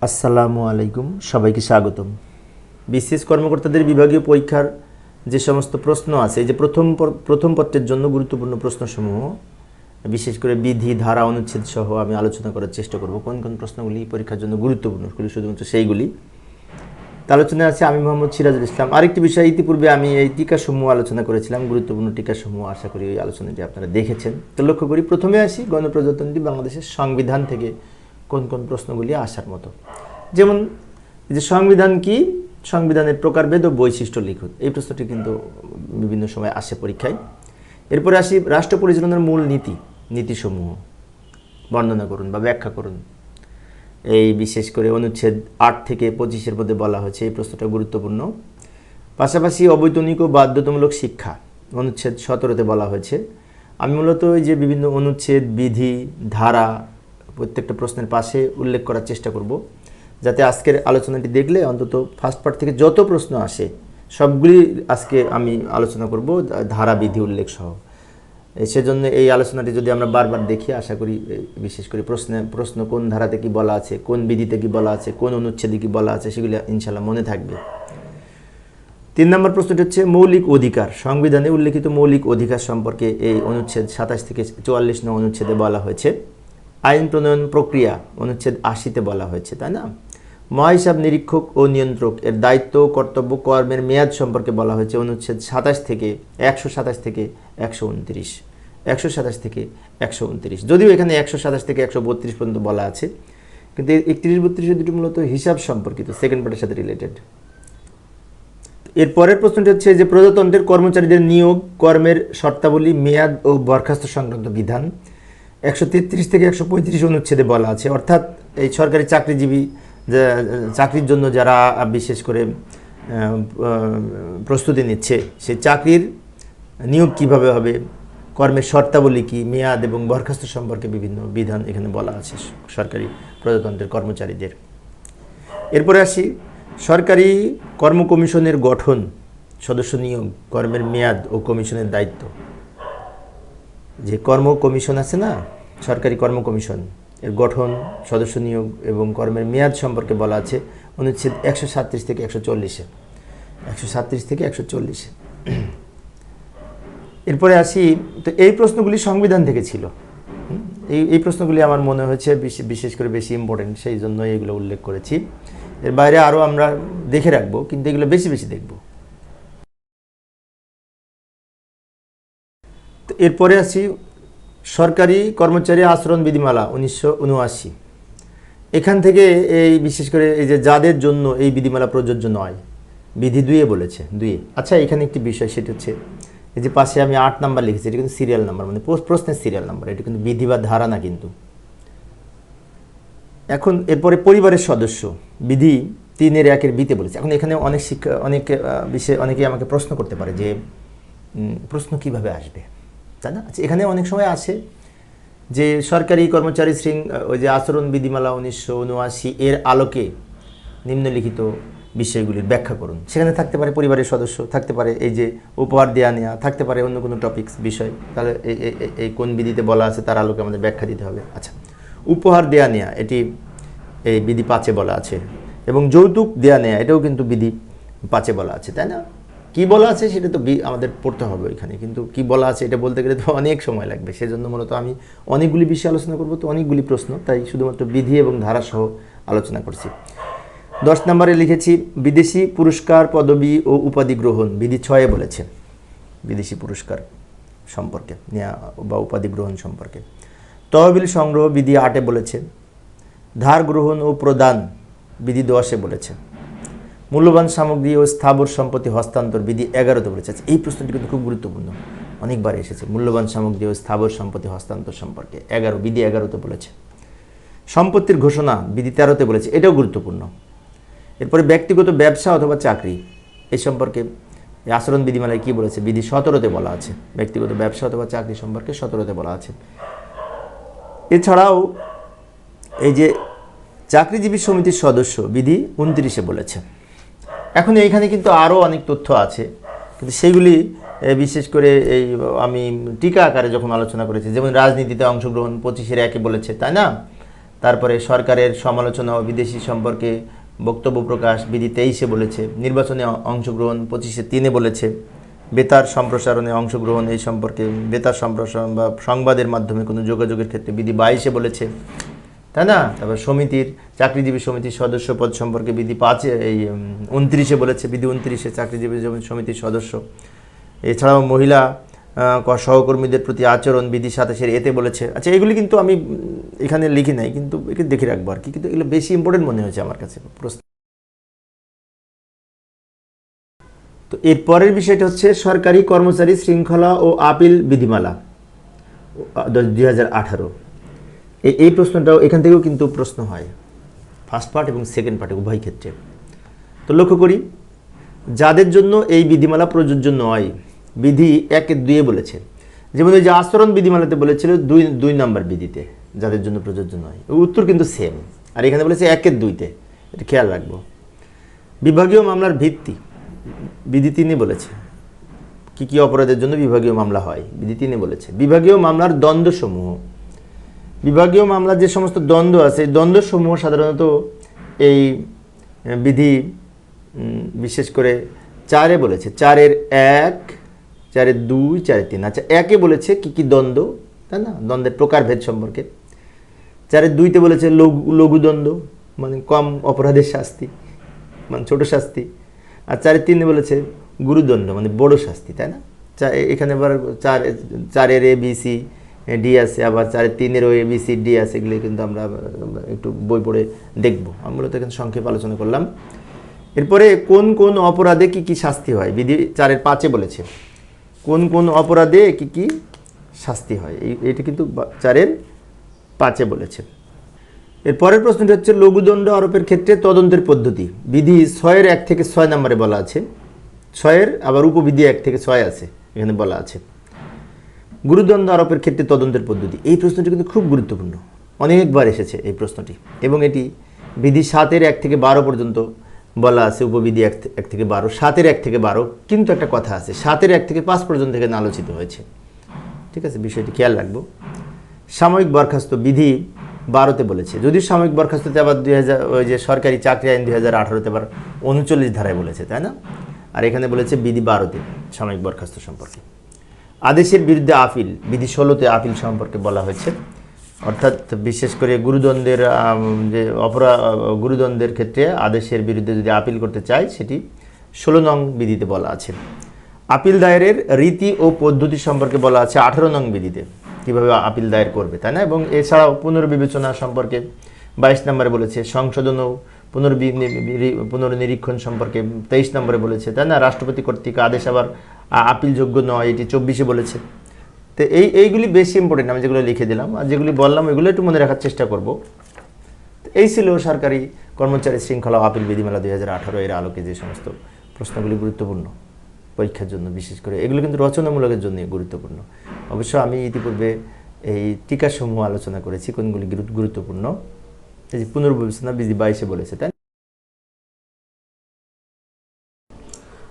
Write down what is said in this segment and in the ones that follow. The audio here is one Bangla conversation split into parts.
আসসালামু আলাইকুম, সবাইকে স্বাগতম। বিসিএস কর্মকর্তাদের বিভাগীয় পরীক্ষার যে সমস্ত প্রশ্ন আছে, এই যে প্রথম পত্রের জন্য গুরুত্বপূর্ণ প্রশ্নসমূহ, বিশেষ করে বিধি, ধারা, অনুচ্ছেদ সহ আমি আলোচনা করার চেষ্টা করব। কোন কোন প্রশ্নগুলি পরীক্ষার জন্য গুরুত্বপূর্ণ, শুধুমাত্র সেইগুলি আলোচনায় আছে। আমি মোহাম্মদ সিরাজুল ইসলাম। আরেকটি বিষয়, ইতিপূর্বে আমি এই টিকাসমূহ আলোচনা করেছিলাম, গুরুত্বপূর্ণ টিকাসমূহ। আশা করি এই আলোচনাটি আপনারা দেখেছেন। তো লক্ষ্য করি, প্রথমে আসি গণপ্রজাতন্ত্রী বাংলাদেশের সংবিধান থেকে কোন কোন প্রশ্নগুলি আসার মতো। যেমন যে সংবিধান কি, সংবিধানের প্রকারভেদ ও বৈশিষ্ট্য লিখুন, এই প্রশ্নটি কিন্তু বিভিন্ন সময় আসে পরীক্ষায়। এরপরে আসি রাষ্ট্র পরিচালনার মূল নীতিসমূহ বর্ণনা করুন বা ব্যাখ্যা করুন। এই বিশেষ করে অনুচ্ছেদ 8 থেকে 25-এর মধ্যে বলা হয়েছে, এই প্রশ্নটা গুরুত্বপূর্ণ। পাশাপাশি অবৈতনিক ও বাধ্যতামূলক শিক্ষা অনুচ্ছেদ 17-তে বলা হয়েছে। আমি মূলত এই যে বিভিন্ন অনুচ্ছেদ, বিধি, ধারা প্রত্যেকটা প্রশ্নের পাশে উল্লেখ করার চেষ্টা করব, যাতে আজকের আলোচনাটি দেখলে অন্তত ফার্স্ট পার্ট থেকে যত প্রশ্ন আসে সবগুলি আজকে আমি আলোচনা করব, ধারা, বিধি উল্লেখ সহ। সেজন্য এই আলোচনাটি যদি আমরা বারবার দেখি, আশা করি বিশেষ করে প্রশ্ন কোন ধারাতে কি বলা আছে, কোন বিধিতে কি বলা আছে, কোন অনুচ্ছেদে কি বলা আছে, সেগুলি ইনশাল্লাহ মনে থাকবে। 3 নম্বর প্রশ্নটি হচ্ছে মৌলিক অধিকার। সংবিধানে উল্লেখিত মৌলিক অধিকার সম্পর্কে এই অনুচ্ছেদ 27 থেকে 44 নং অনুচ্ছেদে বলা হয়েছে। আইন প্রণয়ন প্রক্রিয়া অনুচ্ছেদ 80-তে বলা হয়েছে, তাই না? মহাহিসাব নিরীক্ষক ও নিয়ন্ত্রক এর দায়িত্ব, কর্তব্য, কর্মের মেয়াদ সম্পর্কে বলা হয়েছে অনুচ্ছেদ 127 থেকে 129। 127 থেকে 129, যদিও এখানে 127 থেকে 132 পর্যন্ত বলা আছে, কিন্তু 31-32 দুটি মূলত হিসাব সম্পর্কিত, সেকেন্ড পার্টের সাথে রিলেটেড। এর পরের প্রশ্নটি হচ্ছে যে প্রজাতন্ত্রের কর্মচারীদের নিয়োগ, কর্মের শর্তাবলী, মেয়াদ ও বরখাস্ত সংক্রান্ত বিধান 133 থেকে 135 অনুচ্ছেদে বলা আছে। অর্থাৎ এই সরকারি চাকরিজীবী, চাকরির জন্য যারা বিশেষ করে প্রস্তুতি নিচ্ছে, সেই চাকরির নিয়োগ কিভাবে হবে, কর্মের শর্তাবলী কী, মেয়াদ এবং বরখাস্ত সম্পর্কে বিভিন্ন বিধান এখানে বলা আছে সরকারি প্রজাতন্ত্রের কর্মচারীদের। এরপরে আসি সরকারি কর্ম কমিশনের গঠন, সদস্য নিয়োগ, কর্মের মেয়াদ ও কমিশনের দায়িত্ব। যে কর্ম কমিশন আছে না, সরকারি কর্ম কমিশন, এর গঠন, সদস্য নিয়োগ এবং কর্মের মেয়াদ সম্পর্কে বলা আছে অনুচ্ছেদ 137 থেকে 140-এ। 137 থেকে 140-এ। এরপরে আসি, তো এই প্রশ্নগুলি সংবিধান থেকে ছিল। এই প্রশ্নগুলি আমার মনে হয়েছে বিশেষ করে বেশি ইম্পর্টেন্ট, সেই জন্য এগুলো উল্লেখ করেছি। এর বাইরে আরও আমরা দেখে রাখবো, কিন্তু এগুলো বেশি বেশি দেখব। তো এরপরে আসি সরকারি কর্মচারী আচরণ বিধিমালা 1979। এখান থেকে এই বিশেষ করে এই যে যাদের জন্য এই বিধিমালা প্রযোজ্য নয়, বিধি 2-এ বলেছে, 2-এ। আচ্ছা, এখানে একটি বিষয়, সেটা হচ্ছে এই যে পাশে আমি 8 নাম্বার লিখেছি, এটা কিন্তু সিরিয়াল নাম্বার, মানে প্রশ্নের সিরিয়াল নাম্বার, এটা কিন্তু বিধি বা ধারা না কিন্তু। এখন এরপরে পরিবারের সদস্য, বিধি 3-1 বলেছে। এখন এখানে অনেকে আমাকে প্রশ্ন করতে পারে যে প্রশ্ন কিভাবে আসবে, তাই না? আচ্ছা, এখানে অনেক সময় আসে যে সরকারি কর্মচারী ওই যে আচরণ বিধিমালা 1979 এর আলোকে নিম্নলিখিত বিষয়গুলির ব্যাখ্যা করুন। সেখানে থাকতে পারে পরিবারের সদস্য, থাকতে পারে এই যে উপহার দেওয়া নেওয়া, থাকতে পারে অন্য কোনো টপিকস বিষয়। তাহলে এই কোন বিধিতে বলা আছে তার আলোকে আমাদের ব্যাখ্যা দিতে হবে। আচ্ছা, উপহার দেওয়া নেওয়া, এটি এই বিধি 5-এ বলা আছে, এবং যৌতুক দেওয়া নেওয়া, এটাও কিন্তু বিধি 5-এ বলা আছে, তাই না? কি বলা আছে সেটা তো আমাদের পড়তে হবে ওইখানে, কিন্তু কি বলা আছে এটা বলতে গেলে তো অনেক সময় লাগবে। সেজন্য মূলত আমি অনেকগুলি বিষয় আলোচনা করব, তো অনেকগুলি প্রশ্ন, তাই শুধুমাত্র বিধি এবং ধারা সহ আলোচনা করছি। 10 নম্বরে লিখেছি বিদেশি পুরস্কার, পদবি ও উপাধি গ্রহণ, বিধি 6-এ বলেছে বিদেশি পুরস্কার সম্পর্কে নেওয়া বা উপাধি গ্রহণ সম্পর্কে। তহবিল সংগ্রহ, বিধি 8-এ বলেছে। ধার গ্রহণ ও প্রদান, বিধি 10-এ বলেছে। মূল্যবান সামগ্রী ও স্থাবর সম্পত্তি হস্তান্তর, বিধি 11-তে বলেছে। এই প্রশ্নটি কিন্তু খুব গুরুত্বপূর্ণ, অনেকবার এসেছে। মূল্যবান সামগ্রী ও স্থাবর সম্পত্তি হস্তান্তর সম্পর্কে বিধি 11-তে বলেছে। সম্পত্তির ঘোষণা, বিধি 13-তে বলেছে, এটাও গুরুত্বপূর্ণ। এরপরে ব্যক্তিগত ব্যবসা অথবা চাকরি, এই সম্পর্কে আচরণ বিধিমালায় কী বলেছে, বিধি 17-তে বলা আছে। ব্যক্তিগত ব্যবসা অথবা চাকরি সম্পর্কে 17-তে বলা আছে। এছাড়াও এই যে চাকরিজীবী সমিতির সদস্য, বিধি 29-এ বলেছে। এখন এইখানে কিন্তু আরও অনেক তথ্য আছে, কিন্তু সেইগুলি বিশেষ করে এই আমি টিকা আকারে যখন আলোচনা করেছি, যেমন রাজনীতিতে অংশগ্রহণ 25-এর 1-এ বলেছে, তাই না? তারপরে সরকারের সমালোচনা ও বিদেশি সম্পর্কে বক্তব্য প্রকাশ বিধি 23-এ বলেছে। নির্বাচনে অংশগ্রহণ 25-3-এ বলেছে। বেতার সম্প্রসারণে অংশগ্রহণ এই সম্পর্কে বেতার সম্প্রসারণ বা সংবাদের মাধ্যমে কোনো যোগাযোগের ক্ষেত্রে বিধি 22-এ বলেছে, তাই না? তারপর সমিতির চাকরিজীবী সমিতির সদস্য পদ সম্পর্কে বিধি 29-এ বলেছে, বিধি 29-এ চাকরিজীবী সমিতির সদস্য। এছাড়াও মহিলা সহকর্মীদের প্রতি আচরণ বিধি 27-এর এতে বলেছে। আচ্ছা, এগুলি কিন্তু আমি এখানে লিখি নাই, কিন্তু একে দেখে রাখবো আর কি, কিন্তু এগুলো বেশি ইম্পর্টেন্ট মনে হয়েছে আমার কাছে প্রশ্ন। তো এর পরের বিষয়টা হচ্ছে সরকারি কর্মচারী শৃঙ্খলা ও আপিল বিধিমালা 2018। এই প্রশ্নটাও এখান থেকেও কিন্তু প্রশ্ন হয়, ফার্স্ট পার্ট এবং সেকেন্ড পার্টে উভয় ক্ষেত্রে। তো লক্ষ্য করি, যাদের জন্য এই বিধিমালা প্রযোজ্য নয় বিধি 1-2-এ বলেছে। যেমন ওই যে আচরণ বিধিমালাতে বলেছিল 2 নম্বর বিধিতে যাদের জন্য প্রযোজ্য নয়, উত্তর কিন্তু সেম। আর এখানে বলেছে 1-2-তে, এটা খেয়াল রাখবো। বিভাগীয় মামলার ভিত্তি বিধি 3-এ বলেছে কি কি অপরাধের জন্য বিভাগীয় মামলা হয়, বিধি 3-এ বলেছে। বিভাগীয় মামলার দ্বন্দ্বসমূহ, বিভাগীয় মামলার যে সমস্ত দ্বন্দ্ব আছে এই দ্বন্দ্বসমূহ সাধারণত এই বিধি বিশেষ করে 4-এ বলেছে, 4-এর 1, 4-এর 2, 4-এর 3। আচ্ছা, 1-এ বলেছে কি কি দ্বন্দ্ব, তাই না, দ্বন্দ্বের প্রকারভেদ সম্পর্কে। 4-এর 2-তে বলেছে লঘু দ্বন্দ্ব, মানে কম অপরাধের শাস্তি, মানে ছোট শাস্তি। আর 4-এর 3-এ বলেছে গুরুদণ্ড, মানে বড় শাস্তি, তাই না। এখানে আবার 4-এর ABC D আছে, আবার 4-এর 3-এরও ABC D আছে। এগুলো কিন্তু আমরা একটু বই পড়ে দেখবো, আমি মূলত এখানে সংক্ষেপে আলোচনা করলাম। এরপরে কোন কোন অপরাধে কি কি শাস্তি হয়, বিধি 4-এর 5-এ বলেছে কোন কোন অপরাধে কি কি শাস্তি হয়, এইটা কিন্তু 4-এর 5-এ বলেছে। এর পরের প্রশ্নটি হচ্ছে লঘুদণ্ড আরোপের ক্ষেত্রে তদন্তের পদ্ধতি, বিধি 6-এর 1-6 নম্বরে বলা আছে। 6-এর আবার উপবিধি 1-6 আছে, এখানে বলা আছে গুরুদণ্ড আরোপের ক্ষেত্রে তদন্তের পদ্ধতি। এই প্রশ্নটি কিন্তু খুব গুরুত্বপূর্ণ, অনেকবার এসেছে এই প্রশ্নটি, এবং এটি বিধি 7-এর 1-12 পর্যন্ত বলা আছে। উপবিধি 1-12, 7-এর 1-12, কিন্তু একটা কথা আছে, 7-এর 1-5 পর্যন্ত এখানে আলোচিত হয়েছে, ঠিক আছে, বিষয়টি খেয়াল রাখবো। সাময়িক বরখাস্ত বিধি 12-তে বলেছে, যদিও সাময়িক বরখাস্ততে আবার 2000 ওই যে সরকারি চাকরি আইন 2018-তে আবার 39 ধারায় বলেছে, তাই না। আর এখানে বলেছে বিধি 12-তে সাময়িক বরখাস্ত সম্পর্কে। আদেশের বিরুদ্ধে আপিল বিধি 16-তে আপিল সম্পর্কে বলা হয়েছে, অর্থাৎ বিশেষ করে গুরুদণ্ডের যে গুরুদণ্ডের ক্ষেত্রে আদেশের বিরুদ্ধে যদি আপিল করতে চায় সেটি 16 নং বিধিতে বলা আছে। আপিল দায়েরের রীতি ও পদ্ধতি সম্পর্কে বলা আছে 18 নং বিধিতে, কীভাবে আপিল দায়ের করবে, তাই না। এবং এছাড়াও পুনর্বিবেচনা সম্পর্কে 22 নম্বরে বলেছে। সংশোধন ও পুনর্নিরীক্ষণ সম্পর্কে 23 নম্বরে বলেছে, তাই না। রাষ্ট্রপতি কর্তৃক আদেশ আবার আপিলযোগ্য নয়, এটি 24-এ বলেছে। তো এইগুলি বেশি ইম্পর্টেন্ট, আমি যেগুলো লিখে দিলাম আর যেগুলি বললাম এগুলো একটু মনে রাখার চেষ্টা করব। এই ছিল সরকারি কর্মচারী শৃঙ্খলা ও আপিল বিধিমালা 2018 এর আলোকে যে সমস্ত প্রশ্নগুলি গুরুত্বপূর্ণ পরীক্ষার জন্য, বিশেষ করে এগুলো কিন্তু রচনামূলকের জন্য গুরুত্বপূর্ণ। অবশ্য আমি ইতিপূর্বে এই টিকাসমূহ আলোচনা করেছি কোনগুলি গুরুত্বপূর্ণ। এই যে পুনর্বিবেচনা বিধি 22-এ বলেছে, তাই।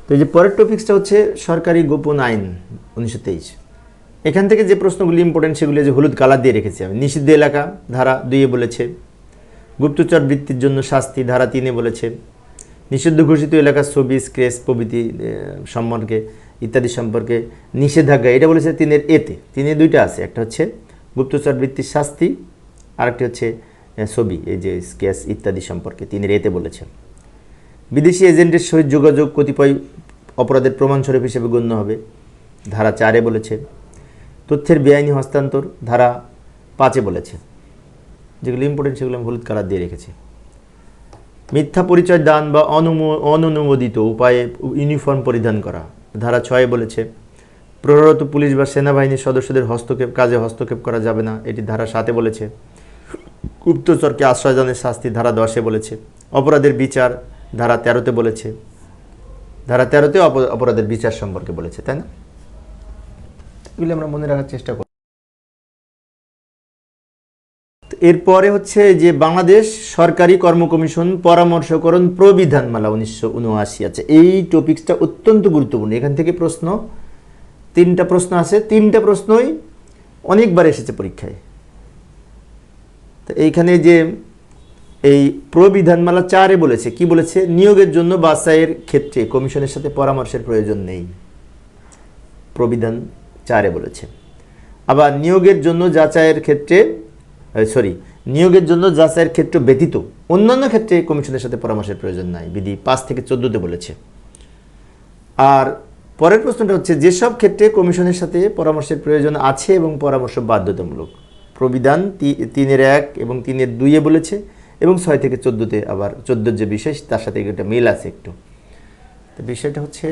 তো এই যে পরের টপিক্সটা হচ্ছে সরকারি গোপন আইন 1923। এখান থেকে যে প্রশ্নগুলি ইম্পর্টেন্ট সেগুলি যে হলুদ কালার দিয়ে রেখেছি আমি। নিষিদ্ধ এলাকা ধারা 2-এ বলেছে। গুপ্তচর বৃত্তির জন্য শাস্তি ধারা 3-এ বলেছে। নিষিদ্ধ ঘোষিত এলাকার ছবি, স্ক্রেচ প্রভৃতি সম্পর্কে ইত্যাদি সম্পর্কে নিষেধাজ্ঞা, এটা বলেছে 3-এর এতে। 3-এ 2টা আছে, একটা হচ্ছে গুপ্তচর বৃত্তির শাস্তি, আরেকটি হচ্ছে ছবি, এই যে স্কেচ ইত্যাদি সম্পর্কে 3-এর এতে বলেছে। বিদেশি এজেন্টের সহিত যোগাযোগ কতিপয় অপরাধের প্রমাণস্বরূপ হিসেবে গণ্য হবে, ধারা 4-এ বলেছে। তথ্যের বেআইনি হস্তান্তর ধারা 5-এ বলেছে। যেগুলো ইম্পর্টেন্ট সেগুলো আমি হলুদ কালার দিয়ে রেখেছি। মিথ্যা পরিচয় দান বা অননুমোদিত উপায়ে ইউনিফর্ম পরিধান করা ধারা 6-এ বলেছে। প্রহররত পুলিশ বা সেনাবাহিনীর সদস্যদের কাজে হস্তক্ষেপ করা যাবে না, এটি ধারা 7-এ বলেছে। গুপ্তচরকে আশ্রয়দানের শাস্তি ধারা 10-এ বলেছে। অপরাধের বিচার ধারা 13-তে বলেছে। ধারা 13-তে অপরাধের বিচার সম্পর্কে বলেছে, তাই না। এগুলি আমরা মনে রাখার চেষ্টা করি। এরপরে হচ্ছে যে বাংলাদেশ সরকারি কর্ম কমিশন পরামর্শকরণ প্রবিধানমালা 1979 আছে। এই টপিক্সটা অত্যন্ত গুরুত্বপূর্ণ। এখান থেকে প্রশ্ন 3টা প্রশ্ন আছে, 3টা প্রশ্নই অনেকবার এসেছে পরীক্ষায়, তো এইখানে যে এই প্রবিধানমালা 4-এ বলেছে, কি বলেছে? নিয়োগের জন্য বাছাইয়ের ক্ষেত্রে কমিশনের সাথে পরামর্শের প্রয়োজন নেই, প্রবিধান 4-এ বলেছে। আবার নিয়োগের জন্য যাচাইয়ের ক্ষেত্রে নিয়োগের জন্য যাচাইয়ের ক্ষেত্র ব্যতীত অন্যান্য ক্ষেত্রে কমিশনের সাথে পরামর্শের প্রয়োজন নাই, বিধি 5 থেকে 14-তে বলেছে। আর পরের প্রশ্নটা হচ্ছে, যেসব ক্ষেত্রে কমিশনের সাথে পরামর্শের প্রয়োজন আছে এবং পরামর্শ বাধ্যতামূলক, প্রবিধান 3-এর 1 এবং 3-এর 2-এ বলেছে, এবং 6 থেকে 14-তে আবার 14-র যে বিষয় তার সাথে একটা মিল আছে একটু। তো বিষয়টা হচ্ছে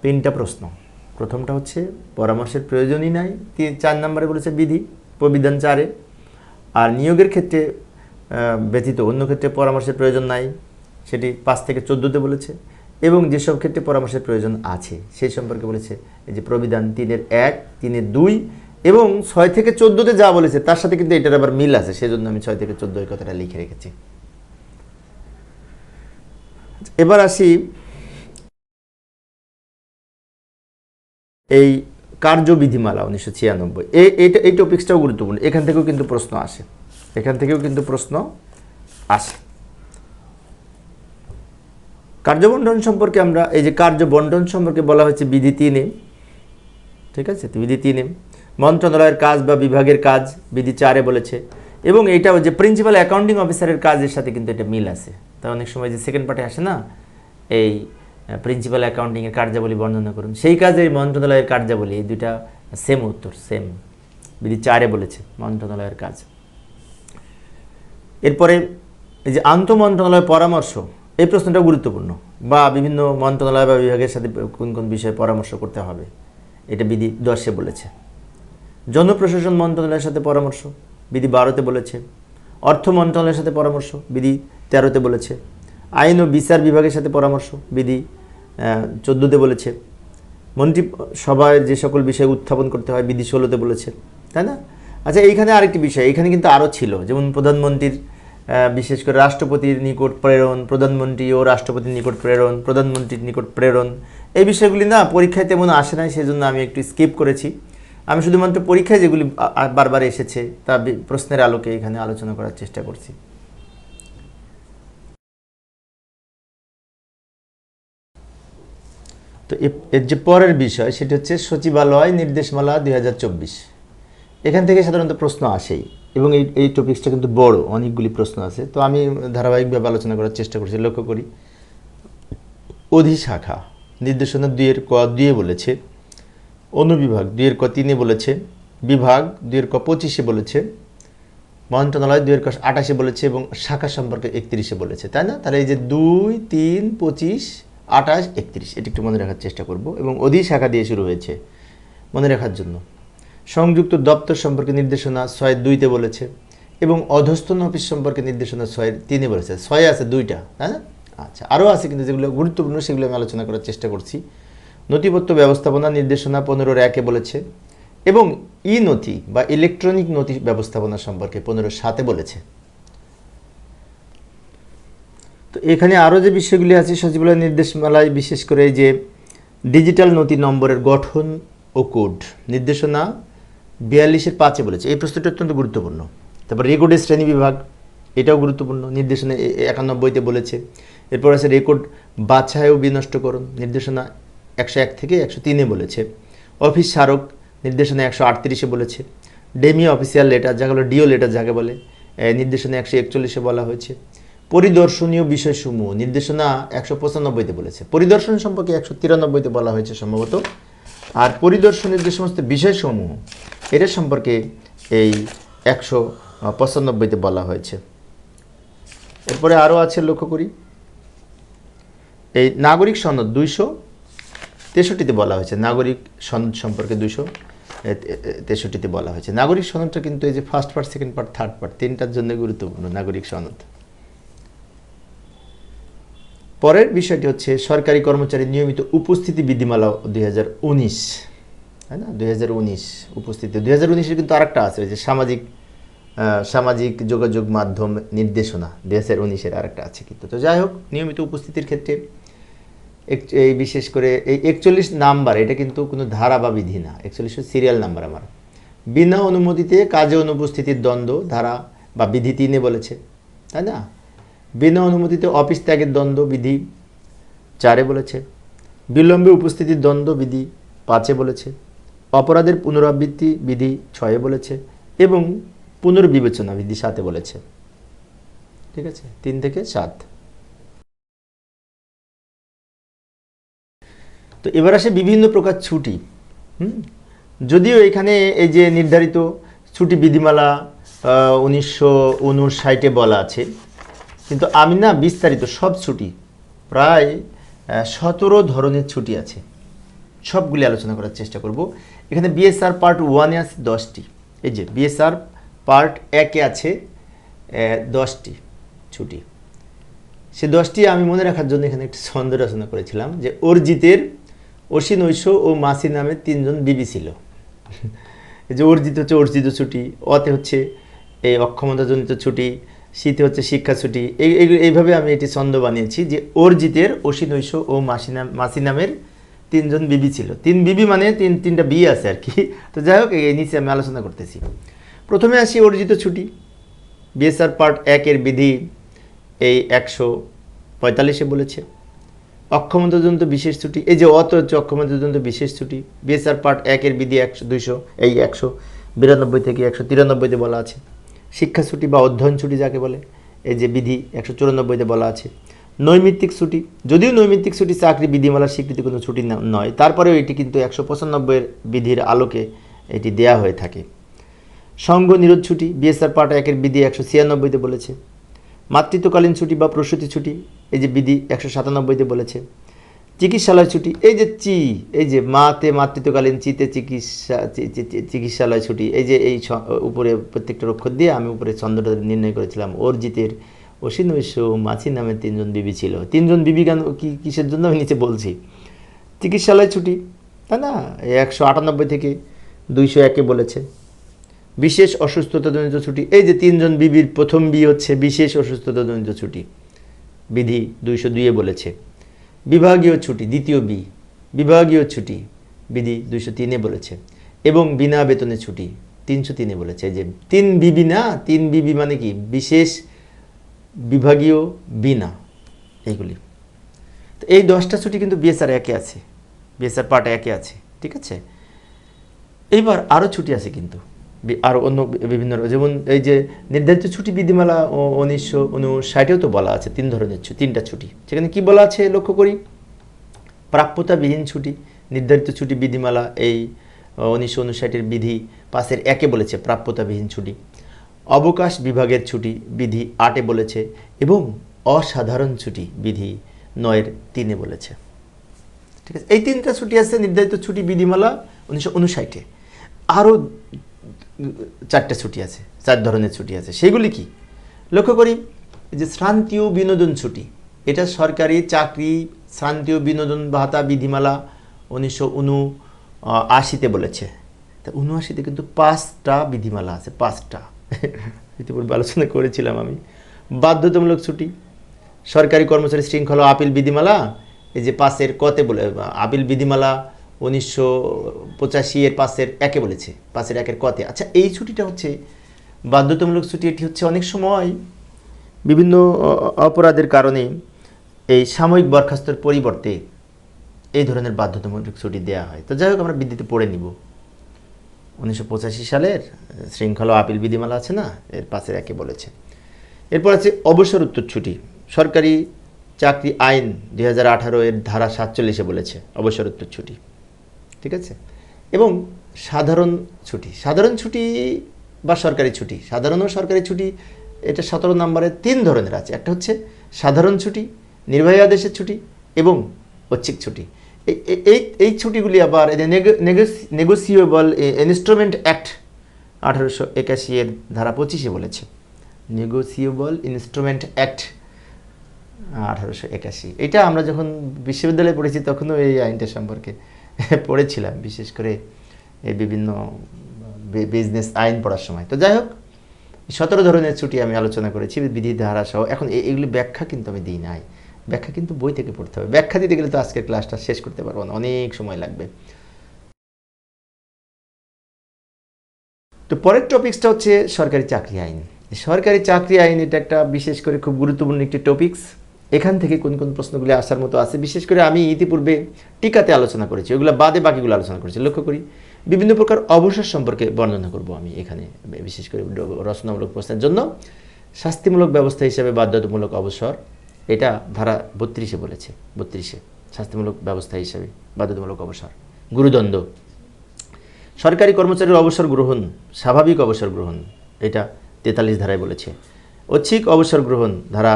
3টা প্রশ্ন। প্রথমটা হচ্ছে পরামর্শের প্রয়োজনই নাই, 4 নম্বরে বলেছে বিধি প্রবিধান 4-এ। আর নিয়োগের ক্ষেত্রে ব্যতীত অন্য ক্ষেত্রে পরামর্শের প্রয়োজন নাই, সেটি 5 থেকে 14-তে বলেছে। এবং যেসব ক্ষেত্রে পরামর্শের প্রয়োজন আছে সেই সম্পর্কে বলেছে এই যে প্রবিধান 3-এর 1, 3-এর 2 এবং 6 থেকে 14-তে যা বলেছে তার সাথে কিন্তু এটার আবার মিল আছে, সেজন্য আমি 6 থেকে 14 এই কথাটা লিখে রেখেছি। এবার আসি এই কার্যবিধিমালা 1996, এই টপিক্সটাও গুরুত্বপূর্ণ, এখান থেকেও কিন্তু প্রশ্ন আসে। কার্যবণ্টন সম্পর্কে আমরা এই যে কার্যবণ্টন সম্পর্কে বলা হয়েছে বিধি 3-এ, ঠিক আছে? বিধি 3-এ মন্ত্রণালয়ের কাজ বা বিভাগের কাজ বিধি 4-এ বলেছে, এবং এইটাও যে প্রিন্সিপাল অ্যাকাউন্টিং অফিসারের কাজের সাথে কিন্তু এটা মিল আছে। তা অনেক সময় যে সেকেন্ড পার্টে আসে না, এই প্রিন্সিপাল অ্যাকাউন্টিংয়ের কার্যাবলী বর্ণনা করুন, সেই কাজের মন্ত্রণালয়ের কার্যাবলী, এই দুইটা সেম উত্তর, সেম। বিধি 4-এ বলেছে মন্ত্রণালয়ের কাজ। এরপরে এই যে আন্তঃমন্ত্রণালয় পরামর্শ, এই প্রশ্নটা গুরুত্বপূর্ণ, বা বিভিন্ন মন্ত্রণালয় বা বিভাগের সাথে কোন কোন বিষয়ে পরামর্শ করতে হবে, এটা বিধি 10-এ বলেছে। জনপ্রশাসন মন্ত্রণালয়ের সাথে পরামর্শ বিধি 12-তে বলেছে। অর্থ মন্ত্রণালয়ের সাথে পরামর্শ বিধি 13-তে বলেছে। আইন ও বিচার বিভাগের সাথে পরামর্শ বিধি 14-তে বলেছে। মন্ত্রিসভায় যে সকল বিষয় উত্থাপন করতে হয় বিধি 16-তে বলেছে, তাই না? আচ্ছা, এইখানে আরেকটি বিষয়, এখানে কিন্তু আরও ছিল, যেমন প্রধানমন্ত্রীর বিশেষ করে রাষ্ট্রপতির নিকট প্রেরণ, প্রধানমন্ত্রী ও রাষ্ট্রপতির নিকট প্রেরণ, প্রধানমন্ত্রীর নিকট প্রেরণ, এই বিষয়গুলি না পরীক্ষায় তেমন আসে নাই, সেজন্য আমি একটু স্কিপ করেছি। আমি শুধুমাত্র পরীক্ষায় যেগুলি বারবার এসেছে তা প্রশ্নের আলোকে এখানে আলোচনা করার চেষ্টা করছি। তো এর যে পরের বিষয় সেটা হচ্ছে সচিবালয় নির্দেশমালা 2024। এখান থেকে সাধারণত প্রশ্ন আসেই, এবং এই টপিক্সটা কিন্তু বড়, অনেকগুলি প্রশ্ন আছে। তো আমি ধারাবাহিকভাবে আলোচনা করার চেষ্টা করছি। লক্ষ্য করি, অধিশাখা নির্দেশনা 2-এর ক 2-এ বলেছে, অনুবিভাগ 2-এর ক 3-এ বলেছে, বিভাগ 2-এর ক 25-এ বলেছে, মন্ত্রণালয় 2-এর ক 28-এ বলেছে, এবং শাখা সম্পর্কে 31-এ বলেছে, তাই না? তাহলে এই যে 2, 3, 25, 28, 31 এটি একটু মনে রাখার চেষ্টা করব। এবং অধিশাখা দিয়ে শুরু হয়েছে মনে রাখার জন্য। সংযুক্ত দপ্তর সম্পর্কে নির্দেশনা 6-2-তে বলেছে, এবং অধস্তন অফিস সম্পর্কে নির্দেশনা 6-3-এ বলেছে। 6 আছে 2টা, তাই না? আচ্ছা, আরও আছে কিন্তু যেগুলো গুরুত্বপূর্ণ সেগুলো আমি আলোচনা করার চেষ্টা করছি। নথিপত্র ব্যবস্থাপনা নির্দেশনা 15-1-এ বলেছে, এবং ই নথি বা ইলেকট্রনিক নথি ব্যবস্থাপনা সম্পর্কে 15-7-এ বলেছে। তো এখানে আরও যে বিষয়গুলি আছে সচিবালয় নির্দেশমালায়, বিশেষ করে যে ডিজিটাল নথি নম্বরের গঠন ও কোড নির্দেশনা 42-5-এ বলেছে। এই প্রশ্নটা অত্যন্ত গুরুত্বপূর্ণ। তারপর রেকর্ডের শ্রেণী বিভাগ, এটাও গুরুত্বপূর্ণ, নির্দেশনা 91-তে বলেছে। এরপর আছে রেকর্ড বাছাই ও বিনষ্টকরণ, নির্দেশনা 101 থেকে 103-এ বলেছে। অফিস স্মারক নির্দেশনা 138-এ বলেছে। ডেমি অফিসিয়াল লেটার, যাগুলো ডিও লেটার যাকে বলে, নির্দেশনা 141-এ বলা হয়েছে। পরিদর্শনীয় বিষয়সমূহ নির্দেশনা 195-তে বলেছে। পরিদর্শন সম্পর্কে 193-তে বলা হয়েছে সম্ভবত। আর পরিদর্শনের যে সমস্ত বিষয়সমূহ এটার সম্পর্কে এই 195-তে বলা হয়েছে। এরপরে আরও আছে, লক্ষ্য করি, এই নাগরিক সনদ 263-তে বলা হয়েছে। নাগরিক সনদ সম্পর্কে 263-তে বলা হয়েছে। নাগরিক সনদটা কিন্তু এই যে first part, second part, third part, 3টার জন্য গুরুত্বপূর্ণ নাগরিক সনদ। পরের বিষয়টি হচ্ছে সরকারি কর্মচারী নিয়মিত উপস্থিতি বিধিমালা 2019, তাই না? 2019 উপস্থিতি। 2019-এর কিন্তু আরেকটা আছে, ওই যে সামাজিক যোগাযোগ মাধ্যম নির্দেশনা 2019-এর আরেকটা আছে কিন্তু। তো যাই হোক, নিয়মিত উপস্থিতির ক্ষেত্রে এই বিশেষ করে এই 41 নাম্বার, এটা কিন্তু কোনো ধারা বা বিধি না, 41 সিরিয়াল নাম্বার আমার। বিনা অনুমতিতে কাজে অনুপস্থিতির দ্বন্দ্ব ধারা বা বিধি 3-এ বলেছে, তাই না? বিনা অনুমতিতে অফিস ত্যাগের দণ্ড বিধি 4-এ বলেছে। বিলম্বে উপস্থিতির দণ্ড বিধি 5-এ বলেছে। অপরাধের পুনরাবৃত্তি বিধি 6-এ বলেছে এবং পুনর্বিবেচনা বিধি 7-এ বলেছে। ঠিক আছে, 3 থেকে 7। তো এবার আসে বিভিন্ন প্রকার ছুটি। যদিও এখানে এই যে নির্ধারিত ছুটি বিধিমালা 1959-এ বলা আছে, কিন্তু আমি না বিস্তারিত সব ছুটি, প্রায় 17 ধরনের ছুটি আছে, সবগুলি আলোচনা করার চেষ্টা করব। এখানে বিএসআর পার্ট 1-এ আছে 10টি। এই যে বিএসআর পার্ট 1-এ আছে 10টি ছুটি। সে 10টি আমি মনে রাখার জন্য এখানে একটি ছন্দ রচনা করেছিলাম যে অর্জিতের অসি, নৈশ ও মাসি নামে 3 জন বিবি ছিল। এই যে অর্জিত হচ্ছে অর্জিত ছুটি, অতে হচ্ছে এই অক্ষমতাজনিত ছুটি, শীতে হচ্ছে শিক্ষা ছুটি। এইভাবে আমি এটি ছন্দ বানিয়েছি যে অর্জিতের অসি, নৈশ ও মাসি নামের 3 জন বিবি ছিল। 3 বিবি মানে তিনটা বিয়ে আছে আর কি। তো যাই হোক, এই নিচে আমি আলোচনা করতেছি। প্রথমে আসি অর্জিত ছুটি। বিএসআর পার্ট 1-এর বিধি এই 145-এ বলেছে অক্ষমতাজনিত বিশেষ ছুটি। এই যে অত হচ্ছে অক্ষমতাজনিত বিশেষ ছুটি। বিএসআর পার্ট 1-এর বিধি 192 থেকে 193-তে বলা আছে। শিক্ষা ছুটি বা অধ্যয়ন ছুটি যাকে বলে, এই যে বিধি 194-তে বলা আছে। নৈমিত্তিক ছুটি, যদিও নৈমিত্তিক ছুটি চাকরি বিধিমালার স্বীকৃতি কোনো ছুটি নয়, তারপরেও এটি কিন্তু 195-এর বিধির আলোকে এটি দেয়া হয়ে থাকে। সঙ্গ নিরোধ ছুটি বিএসআর পার্ট 1-এর বিধি 196-তে বলেছে। মাতৃত্বকালীন ছুটি বা প্রসূতি ছুটি, এই যে বিধি 197-তে বলেছে। চিকিৎসালয় ছুটি, এই যে এই যে মাতে মাতৃত্বকালীন, চিতে চিকিৎসালয় ছুটি, এই যে এই উপরে প্রত্যেকটা অক্ষর দিয়ে আমি উপরে ছন্দটা নির্ণয় করেছিলাম। অর্জিতের অসি, নৈশ ও মাছি নামে 3 জন বিবি ছিল। 3 জন বিবি কেন, কিসের জন্য আমি নিচে বলছি। চিকিৎসালয় ছুটি, তাই না, 198 থেকে 201-এ বলেছে। বিশেষ অসুস্থতাজনিত ছুটি, এই যে 3 জন বিবির প্রথম বিয়ে হচ্ছে বিশেষ অসুস্থতাজনিত ছুটি, বিধি 202-এ বলেছে। বিভাগীয় ছুটি, দ্বিতীয় বিভাগীয় ছুটি বিধি 203-এ বলেছে। এবং বিনা বেতনের ছুটি 303-এ বলেছে। যে 3 বিবি না, 3 বিবি মানে কি, বিশেষ, বিভাগীয়, বিনা, এইগুলি। তো এই 10টা ছুটি কিন্তু বিএসআর 1-এ আছে, বিএসআর পার্ট 1-এ আছে। ঠিক আছে, এইবার আরও ছুটি আছে কিন্তু, আরও অন্য বিভিন্ন, যেমন এই যে নির্ধারিত ছুটি বিধিমালা 1959-এও তো বলা আছে 3 ধরনের 3টা ছুটি। সেখানে কি বলা আছে লক্ষ্য করি। প্রাপ্যতাবিহীন ছুটি, নির্ধারিত ছুটি বিধিমালা এই 1959-এর বিধি 5-এর 1-এ বলেছে প্রাপ্যতাবিহীন ছুটি। অবকাশ বিভাগের ছুটি বিধি 8-এ বলেছে এবং অসাধারণ ছুটি বিধি 9-এর 3-এ বলেছে। ঠিক আছে, এই 3টা ছুটি আছে নির্ধারিত ছুটি বিধিমালা 1959-এ। আরও 4টা ছুটি আছে, 4 ধরনের ছুটি আছে। সেগুলি কি লক্ষ্য করি। যে শ্রান্তীয় বিনোদন ছুটি, এটা সরকারি চাকরি শ্রান্তীয় বিনোদন ভাতা বিধিমালা 1979-তে বলেছে। তা 79-তে কিন্তু 5টা বিধিমালা আছে, 5টা ইতিপূর্বে আলোচনা করেছিলাম আমি। বাধ্যতামূলক ছুটি, সরকারি কর্মচারী শৃঙ্খলা আপিল বিধিমালা, এই যে 5-এর-কতে বলে আপিল বিধিমালা 1985-এর 5-এর-1-এ বলেছে, 5-এর-1-এর-কতে। আচ্ছা, এই ছুটিটা হচ্ছে বাধ্যতামূলক ছুটি। এটি হচ্ছে অনেক সময় বিভিন্ন অপরাধের কারণে এই সাময়িক বরখাস্তের পরিবর্তে এই ধরনের বাধ্যতামূলক ছুটি দেওয়া হয়। তো যাই হোক, আমরা বিধিতে পড়ে নিব। 1985 সালের শৃঙ্খলা আপিল বিধিমালা আছে না, এর 5-এর-1-এ বলেছে। এরপর আছে অবসরোত্তর ছুটি, সরকারি চাকরি আইন 2018-এর ধারা 47-এ বলেছে অবসরোত্তর ছুটি। ঠিক আছে, এবং সাধারণ ছুটি, সাধারণ ছুটি বা সরকারি ছুটি, সাধারণ ও সরকারি ছুটি, এটা 17 নম্বরে 3 ধরনের আছে। একটা হচ্ছে সাধারণ ছুটি, নির্বাহী আদেশের ছুটি এবং ঐচ্ছিক ছুটি। এই ছুটিগুলি আবার নেগোসিয়েবল ইনস্ট্রুমেন্ট অ্যাক্ট 1881-এর ধারা 25-এ বলেছে। নেগোসিয়েবল ইনস্ট্রুমেন্ট অ্যাক্ট 1881, এটা আমরা যখন বিশ্ববিদ্যালয়ে পড়েছি তখনও এই আইনটা সম্পর্কে পড়েছিলাম, বিশেষ করে এই বিভিন্ন বিজনেস আইন পড়ার সময়। তো যাই হোক, 17 ধরনের ছুটি আমি আলোচনা করেছি বিধি ধারা সহ। এখন এগুলি ব্যাখ্যা কিন্তু আমি দিই নাই, ব্যাখ্যা কিন্তু বই থেকে পড়তে হবে। ব্যাখ্যা দিতে গেলে তো আজকের ক্লাসটা শেষ করতে পারবো না, অনেক সময় লাগবে। তো পরের টপিকসটা হচ্ছে সরকারি চাকরি আইন। সরকারি চাকরি আইন এটা একটা বিশেষ করে খুব গুরুত্বপূর্ণ একটি টপিকস। এখান থেকে কোন কোন প্রশ্নগুলি আসার মতো আছে, বিশেষ করে আমি ইতিপূর্বে টিকাতে আলোচনা করেছি, ওগুলো বাদে বাকিগুলো আলোচনা করেছি। লক্ষ্য করি বিভিন্ন প্রকার অবসর সম্পর্কে বর্ণনা করব আমি এখানে, বিশেষ করে রচনামূলক প্রশ্নের জন্য। শাস্তিমূলক ব্যবস্থা হিসেবে বাধ্যতামূলক অবসর, এটা ধারা 32-এ বলেছে, 32-এ শাস্তিমূলক ব্যবস্থা হিসেবে বাধ্যতামূলক অবসর। গুরুদণ্ড, সরকারি কর্মচারীর অবসর গ্রহণ, স্বাভাবিক অবসর গ্রহণ, এটা 43 ধারায় বলেছে। ঐচ্ছিক অবসর গ্রহণ ধারা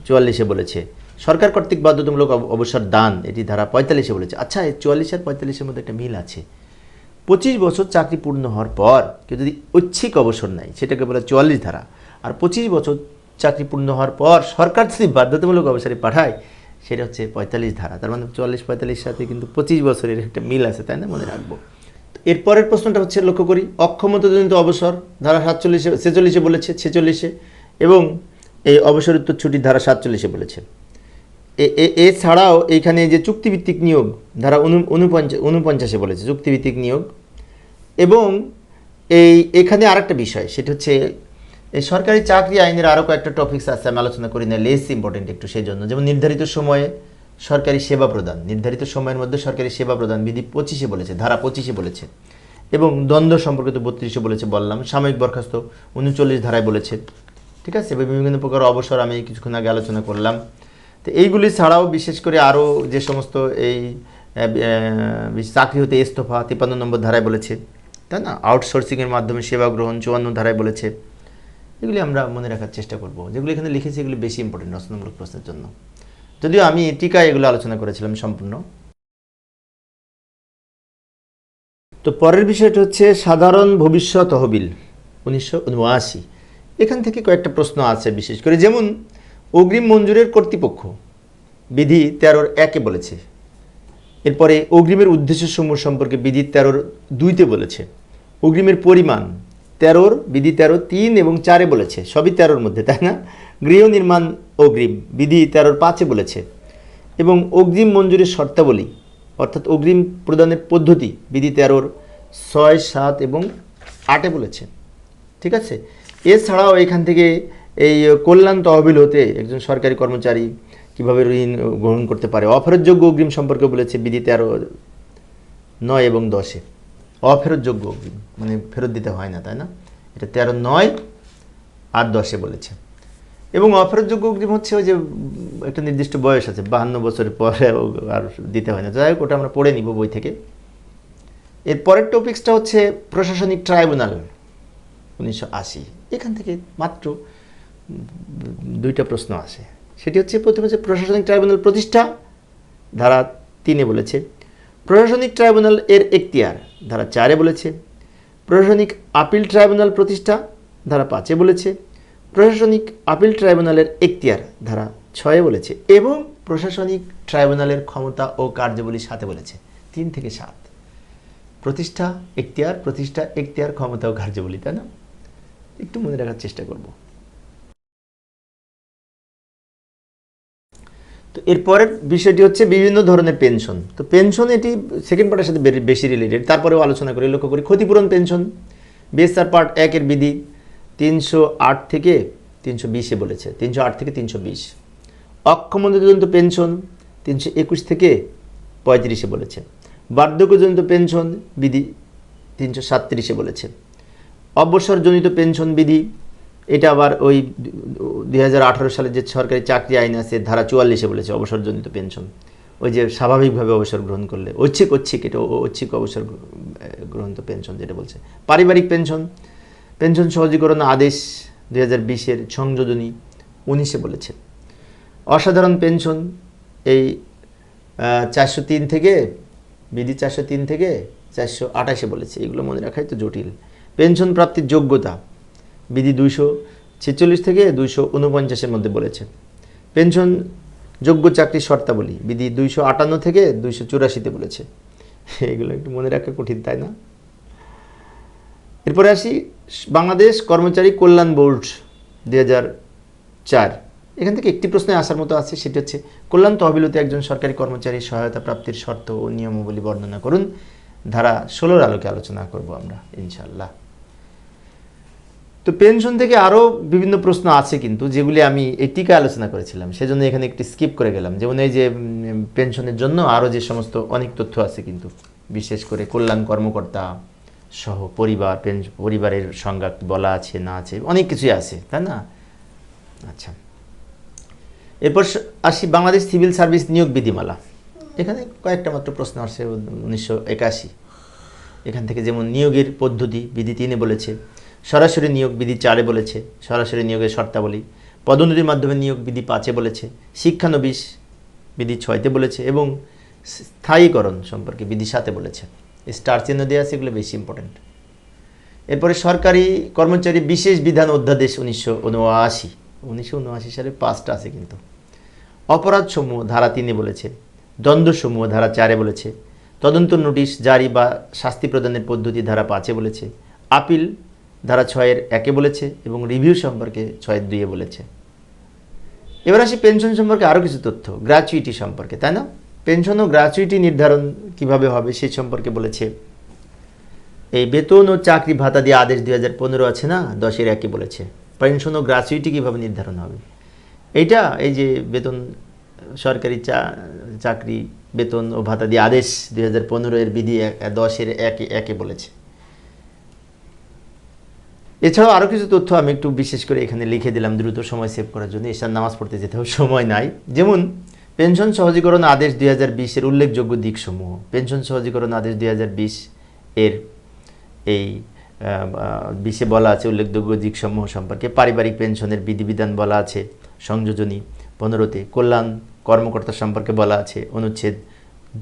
44-এ বলেছে। সরকার কর্তৃক বাধ্যতামূলক অবসর দান, এটি ধারা 45-এ বলেছে। আচ্ছা, এই 44 আর 45-এর মধ্যে একটা মিল আছে। 25 বছর চাকরি পূর্ণ হওয়ার পর কেউ যদি ঐচ্ছিক অবসর নেয়, সেটাকে বলে 44 ধারা। আর 25 বছর চাকরি পূর্ণ হওয়ার পর সরকার যদি বাধ্যতামূলক অবসরে পাঠায়, সেটা হচ্ছে 45 ধারা। তার মানে 44-45 সাথে কিন্তু 25 বছরের একটা মিল আছে, তাই না? মনে রাখবো। এরপরের প্রশ্নটা হচ্ছে, লক্ষ্য করি, অক্ষমতাজনিত অবসর ধারা 46-এ বলেছে, 46-এ, এবং এই অবসরোত্তর ছুটির ধারা 47-এ বলেছে। এছাড়াও এইখানে যে চুক্তিভিত্তিক নিয়োগ ধারা 49-এ বলেছে, চুক্তিভিত্তিক নিয়োগ। এবং এখানে আরেকটা বিষয়, সেটা হচ্ছে এই সরকারি চাকরি আইনের আরও কয়েকটা টপিকস আছে, আমি আলোচনা করি না, লেস ইম্পর্টেন্ট একটু সেই জন্য। যেমন নির্ধারিত সময়ে সরকারি সেবা প্রদান, নির্ধারিত সময়ের মধ্যে সরকারি সেবা প্রদান বিধি 25-এ বলেছে, ধারা 25-এ বলেছে। এবং দ্বন্দ্ব সম্পর্কিত 32-এ বলেছে, বললাম। সাময়িক বরখাস্ত 39 ধারায় বলেছে, ঠিক আছে। বিভিন্ন প্রকার অবসর আমি কিছুক্ষণ আগে আলোচনা করলাম। তো এইগুলি ছাড়াও বিশেষ করে আরও যে সমস্ত এই চাকরি হতে ইস্তফা 53 নম্বর ধারায় বলেছে, তাই না? আউটসোর্সিংয়ের মাধ্যমে সেবা গ্রহণ 54 ধারায় বলেছে। এগুলি আমরা মনে রাখার চেষ্টা করব। যেগুলো এখানে লিখেছি এগুলি বেশি ইম্পর্টেন্ট রচনামূলক প্রশ্নের জন্য, যদিও আমি টিকায় এগুলো আলোচনা করেছিলাম সম্পূর্ণ। তো পরের বিষয়টা হচ্ছে সাধারণ ভবিষ্যৎ তহবিল 1979। এখান থেকে কয়েকটা প্রশ্ন আছে, বিশেষ করে যেমন অগ্রিম মঞ্জুরের কর্তৃপক্ষ বিধি 13-1-এ বলেছে। এরপরে অগ্রিমের উদ্দেশ্যসমূহ সম্পর্কে বিধি 13-2-তে বলেছে। অগ্রিমের পরিমাণ 13 বিধি 13-3 এবং 4-এ বলেছে, সবই 13-র মধ্যে, তাই না? গৃহ নির্মাণ অগ্রিম বিধি 13-5-এ বলেছে। এবং অগ্রিম মঞ্জুরের শর্তাবলী অর্থাৎ অগ্রিম প্রদানের পদ্ধতি বিধি 13-6, 7 এবং 8-এ বলেছে, ঠিক আছে। এছাড়াও এখান থেকে এই কল্যাণ তহবিল হতে একজন সরকারি কর্মচারী কীভাবে ঋণ গ্রহণ করতে পারে, অফেরতযোগ্য অগ্রিম সম্পর্কে বলেছে বিধি 13-9 এবং 10-এ। অফেরতযোগ্য অগ্রিম মানে ফেরত দিতে হয় না, তাই না? এটা 13-9 আর 10-এ বলেছে। এবং অফেরতযোগ্য অগ্রিম হচ্ছে ওই যে একটা নির্দিষ্ট বয়স আছে, 52 বছরের পরে আর দিতে হয় না। যাই হোক, ওটা আমরা পড়ে নিব বই থেকে। এর পরের টপিক্সটা হচ্ছে প্রশাসনিক ট্রাইব্যুনাল 1980। এখান থেকে মাত্র 2টা প্রশ্ন আসে। সেটি হচ্ছে, প্রথমে হচ্ছে প্রশাসনিক ট্রাইব্যুনাল প্রতিষ্ঠা, ধারা 3-এ বলেছে। প্রশাসনিক ট্রাইব্যুনাল এর এখতিয়ার, ধারা 4-এ বলেছে। প্রশাসনিক আপিল ট্রাইব্যুনাল প্রতিষ্ঠা, ধারা 5-এ বলেছে। প্রশাসনিক আপিল ট্রাইব্যুনালের এখতিয়ার, ধারা 6-এ বলেছে। এবং প্রশাসনিক ট্রাইব্যুনালের ক্ষমতা ও কার্যাবলী 7-এ বলেছে। 3 থেকে 7 প্রতিষ্ঠা, এখতিয়ার, প্রতিষ্ঠা, এখতিয়ার, ক্ষমতা ও কার্যাবলী, তাই না? একটু মনে রাখার চেষ্টা করব। তো এরপরের বিষয়টি হচ্ছে বিভিন্ন ধরনের পেনশন। তো পেনশন এটি সেকেন্ড পার্টের সাথে বেশি রিলেটেড, তারপরেও আলোচনা করি। লক্ষ্য করি ক্ষতিপূরণ পেনশন বিএসআর পার্ট 1-এর বিধি 308 থেকে 320-এ বলেছে, 308 থেকে 320। অক্ষমতাজনিত পেনশন 321 থেকে 35-এ বলেছে। বার্ধক্যজনিত পেনশন বিধি 337-এ বলেছে। অবসরজনিত পেনশন বিধি, এটা আবার ওই 2018 সালে যে সরকারি চাকরি আইন আছে ধারা 44-এ বলেছে অবসরজনিত পেনশন, ওই যে স্বাভাবিকভাবে অবসর গ্রহণ করলে ঐচ্ছিক এটা ঐচ্ছিক অবসর গ্রহণিত পেনশন যেটা বলছে। পারিবারিক পেনশন, পেনশন সহজীকরণ আদেশ 2020-এর সংযোজনী 19-এ বলেছে। অসাধারণ পেনশন এই 403 থেকে বিধি 403 থেকে 428-এ বলেছে। এগুলো মনে রাখাই তো জটিল। পেনশন প্রাপ্তির যোগ্যতা বিধি 246 থেকে 249-এর মধ্যে বলেছে। পেনশন যোগ্য চাকরির শর্তাবলী বিধি 258 থেকে 284-তে বলেছে। এগুলো একটু মনে রাখা কঠিন, তাই না? এরপরে আসি বাংলাদেশ কর্মচারী কল্যাণ বোর্ড 2004। এখান থেকে একটি প্রশ্নে আসার মতো আছে, সেটি হচ্ছে কল্যাণ তহবিলতে একজন সরকারি কর্মচারীর সহায়তা প্রাপ্তির শর্ত ও নিয়মাবলী বর্ণনা করুন। ধারা 16-র আলোকে আলোচনা করব আমরা ইনশাআল্লাহ। তো পেনশন থেকে আরও বিভিন্ন প্রশ্ন আছে কিন্তু, যেগুলি আমি এই টিকা আলোচনা করেছিলাম, সেজন্য এখানে একটি স্কিপ করে গেলাম। যেমন এই যে পেনশনের জন্য আরও যে সমস্ত অনেক তথ্য আছে কিন্তু, বিশেষ করে কল্যাণ কর্মকর্তা সহ পরিবারের সংজ্ঞা বলা আছে না আছে, অনেক কিছুই আছে, তাই না? আচ্ছা, এরপর আসি বাংলাদেশ সিভিল সার্ভিস নিয়োগ বিধিমালা। এখানে কয়েকটা মাত্র প্রশ্ন আসছে 1981। এখান থেকে যেমন নিয়োগের পদ্ধতি বিধি 3-এ বলেছে, সরাসরি নিয়োগ বিধি 4-এ বলেছে, সরাসরি নিয়োগের শর্তাবলী, পদোন্নতির মাধ্যমে নিয়োগ বিধি 5-এ বলেছে, শিক্ষানবিশ বিধি 6-তে বলেছে এবং স্থায়ীকরণ সম্পর্কে বিধি 7-এ বলেছে। স্টার চিহ্ন দেওয়া আছে, এগুলো বেশি ইম্পর্টেন্ট। এরপরে সরকারি কর্মচারী বিশেষ বিধান অধ্যাদেশ 1979 সালে 5টা আছে কিন্তু। অপরাধ সমূহ ধারা 3-এ বলেছে, দ্বন্দ্ব সমূহ ধারা 4-এ বলেছে, তদন্ত নোটিশ জারি বা শাস্তি প্রদানের পদ্ধতি ধারা 5-এ বলেছে, আপিল ধারা 6-এর 1-এ বলেছে এবং রিভিউ সম্পর্কে 6-এর 2-এ বলেছে। এবার আসি পেনশন সম্পর্কে আরও কিছু তথ্য, গ্র্যাচুইটি সম্পর্কে, তাই না? পেনশন ও গ্র্যাচুইটি নির্ধারণ কিভাবে হবে সেই সম্পর্কে বলেছে। এই বেতন ও চাকরি ভাতা দিয়ে আদেশ 2015 আছে না, 10-এর 1-এ বলেছে। পেনশন ও গ্র্যাচুইটি কীভাবে নির্ধারণ হবে, এইটা এই যে বেতন, সরকারি চাকরি বেতন ও ভাতা দিয়ে আদেশ 2015-এর বিধি 10-এর 1-এ বলেছে। এছাড়াও আরও কিছু তথ্য আমি একটু বিশেষ করে এখানে লিখে দিলাম দ্রুত সময় সেভ করার জন্য, এসার নামাজ পড়তে যেতে হবে, সময় নাই। যেমন পেনশন সহজীকরণ আদেশ 2020-এর উল্লেখযোগ্য দিকসমূহ। পেনশন সহজীকরণ আদেশ 2020-এর এই 20-এ বলা আছে উল্লেখযোগ্য দিকসমূহ সম্পর্কে। পারিবারিক পেনশনের বিধিবিধান বলা আছে সংযোজনী 15-তে। কল্যাণ কর্মকর্তা সম্পর্কে বলা আছে অনুচ্ছেদ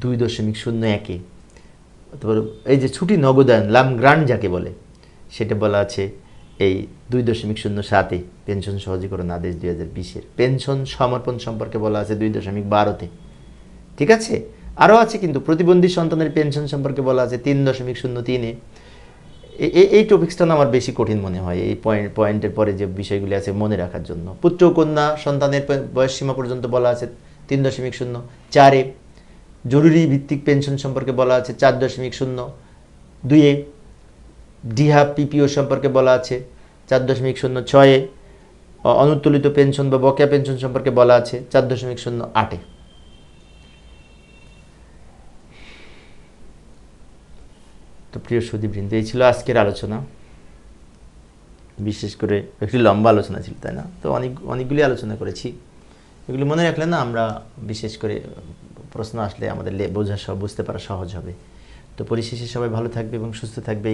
2.01-এ। তারপর এই যে ছুটি নগদায়ন, লাম গ্রান্ট যাকে বলে, সেটা বলা আছে এই 2.07-এ পেনশন সহজীকরণ আদেশ 2020-এর। পেনশন সমর্পণ সম্পর্কে বলা আছে 2.12-তে। ঠিক আছে, আরও আছে কিন্তু প্রতিবন্ধী সন্তানের পেনশন সম্পর্কে বলা আছে 3.03-এ। এই টপিক্সটা না আমার বেশি কঠিন মনে হয়, এই পয়েন্টের পরে যে বিষয়গুলি আছে মনে রাখার জন্য। পুত্র কন্যা সন্তানের বয়স সীমা পর্যন্ত বলা আছে 3.04-এ। জরুরি ভিত্তিক পেনশন সম্পর্কে বলা আছে 4.02-এ। ডিহা পিপিও সম্পর্কে বলা আছে 4.06-এ। অনুত্তোলিত পেনশন বা বকেয়া পেনশন সম্পর্কে বলা আছে 4.08-এ। তো প্রিয় সুধীবৃন্দ, এই ছিল আজকের আলোচনা। বিশেষ করে একটি লম্বা আলোচনা ছিল, তাই না? তো অনেকগুলি আলোচনা করেছি, এগুলি মনে রাখলে না আমরা বিশেষ করে প্রশ্ন আসলে আমাদের বুঝতে পারা সহজ হবে। তো পরিশেষে সবাই ভালো থাকবে এবং সুস্থ থাকবে।